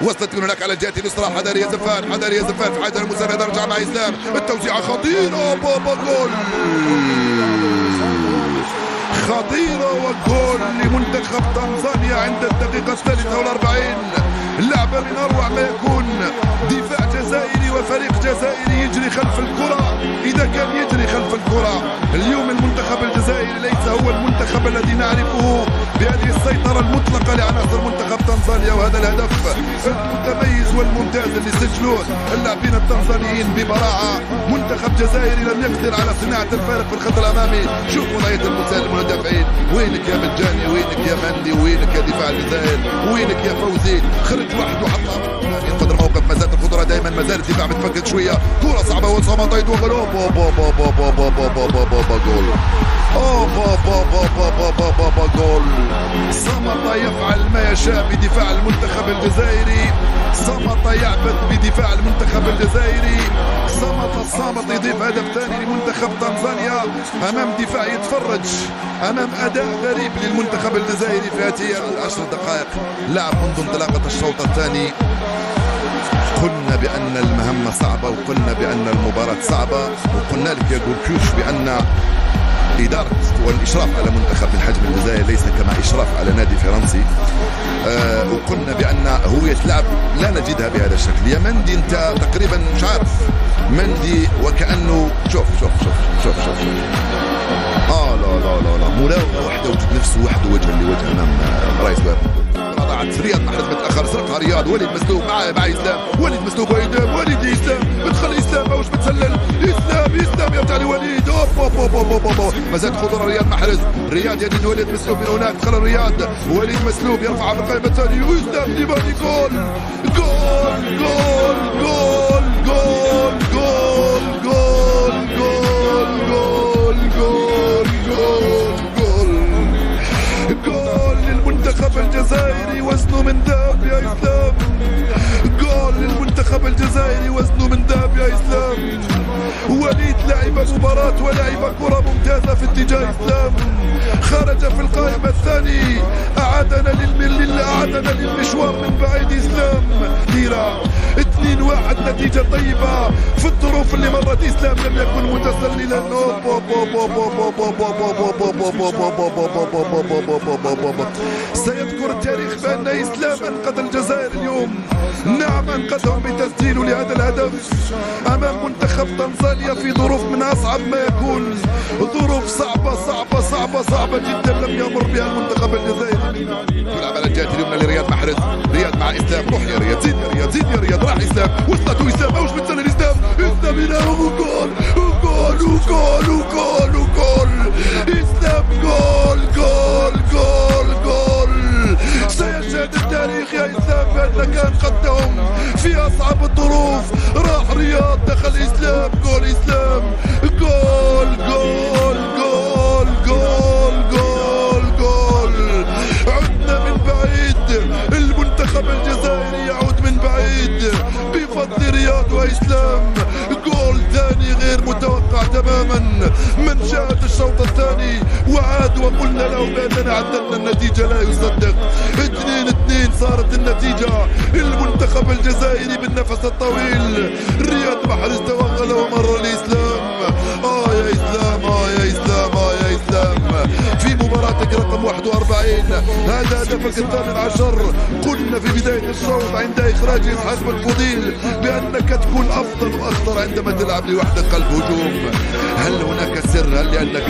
وصلت من هناك على الجهة اليسرى. حذر يا زفان، حذر يا زفان في حاجة المساندة. رجع مع إسلام، التوزيعة خطيرة. بابا جول خطيرة وجول لمنتخب تنزانيا عند الدقيقة 43. لعبة من أروع ما يكون. دفاع جزائري وفريق جزائري يجري خلف الكرة إذا كان يجري خلف الكرة. اليوم المنتخب الجزائري ليس هو المنتخب الذي نعرفه بهذه السيطرة المطلقة لعناصر منتخب تنزانيا، وهذا الهدف المتميز والممتاز اللي سجلوه اللاعبين التنزانيين ببراعة. منتخب جزائري لم يقدر على صناعة الفارق في الخط الأمامي. شوف وضعية المسالم والمدافعين، وينك يا مجاني، وينك يا مندي، وينك يا دفاع الجزائر، وينك يا فوزي. خرج واحد وحطها ينقذ الموقف. ما زالت الخطورة دائما، ما زال الدفاع متفكك شوية. كرة صعبة وصمتيت وغلوب. جول. جول. صمت يفعل ما يشاء بدفاع المنتخب الجزائري. صمت يعبث بدفاع المنتخب الجزائري. صامت يضيف هدف ثاني لمنتخب تنزانيا امام دفاع يتفرج، امام اداء غريب للمنتخب الجزائري في هذه العشر دقائق لعب منذ انطلاقة الشوط الثاني. قلنا بأن المهمة صعبة، وقلنا بأن المباراة صعبة، وقلنا لك يا جولكيوش بأن إدارة والإشراف على منتخب من حجم الجزائر ليس كما إشراف على نادي فرنسي. وقلنا بأن هوية لعب لا نجدها بهذا الشكل. يا مندي أنت تقريبا مش عارف، مندي وكأنه شوف لا مراوغة واحدة وجد نفسه وحده وجها لوجه أمام رئيس ضاعت. رياض محرز متأخر، سرقها رياض. وليد مسلوب مع إسلام. وليد مسلوب وليد إسلام. ادخل إسلام ماهوش متسلل. إسلام يرجع لوليد. ما زالت خطورة رياض محرز. رياض يجد وليد مسلوب من هناك. دخل رياض. وليد مسلوب يرفع بالقائمة الثانية. وإسلام ليباني. جول جول جول جول جول جول جول جول جول جول جول جول للمنتخب الجزائري وزنه من ذهب يا إسلام. جول للمنتخب الجزائري وزنه من ذهب يا إسلام. وليد لعب مباراة ولعب كرة ممتازة في اتجاه إسلام. خرج في القائمة الثاني. أعادنا للمشوار من بعيد إسلام. ليرة 2-1 نتيجة طيبة في الظروف اللي مرت. إسلام لم يكن متسللا. سيذكر التاريخ بأن إسلام أنقذ الجزائر اليوم. نعم أنقذهم بتسجيله لهذا الهدف أمام منتخب تنزانيا في ظروف من أصعب ما يكون. ظروف صعبة جدا لم يمر بها المنتخب الجزائري. يلعب على الجهة اليمنى لرياض محرز. رياض مع إسلام. روح يا رياض، زيد يا رياض، زيد يا رياض. راح إسلام، وصلته إسلام. ماهوش متسلل إسلام. إسلام ينام وجول وجول وجول وجول وجول. إسلام جول جول جول جول. سيشهد التاريخ يا إسلام بأنك أنقذتهم في أصعب الظروف. راح رياض، دخل إسلام. جول إسلام. جول جول جول جول جول جول. عدنا من بعيد. المنتخب الجزائري يعود من بعيد بفضل رياض وإسلام. جول ثاني غير متوقع تماما. من شاهد الشوط الثاني وعاد وقلنا له بأننا عدلنا النتيجة لا يصدق. 2-2 صارت النتيجة. المنتخب الجزائري بالنفس الطويل. رياض محرز توغل ومر لإسلام. يا إسلام، يا إسلام، يا إسلام. في مباراتك رقم 41 هذا هدفك ال18. قلنا في بداية الشوط عند إخراج إسحاق بن فضيل بأنك تكون أفضل وأخطر عندما تلعب لوحدك قلب هجوم. هل هناك سر؟ هل لأنك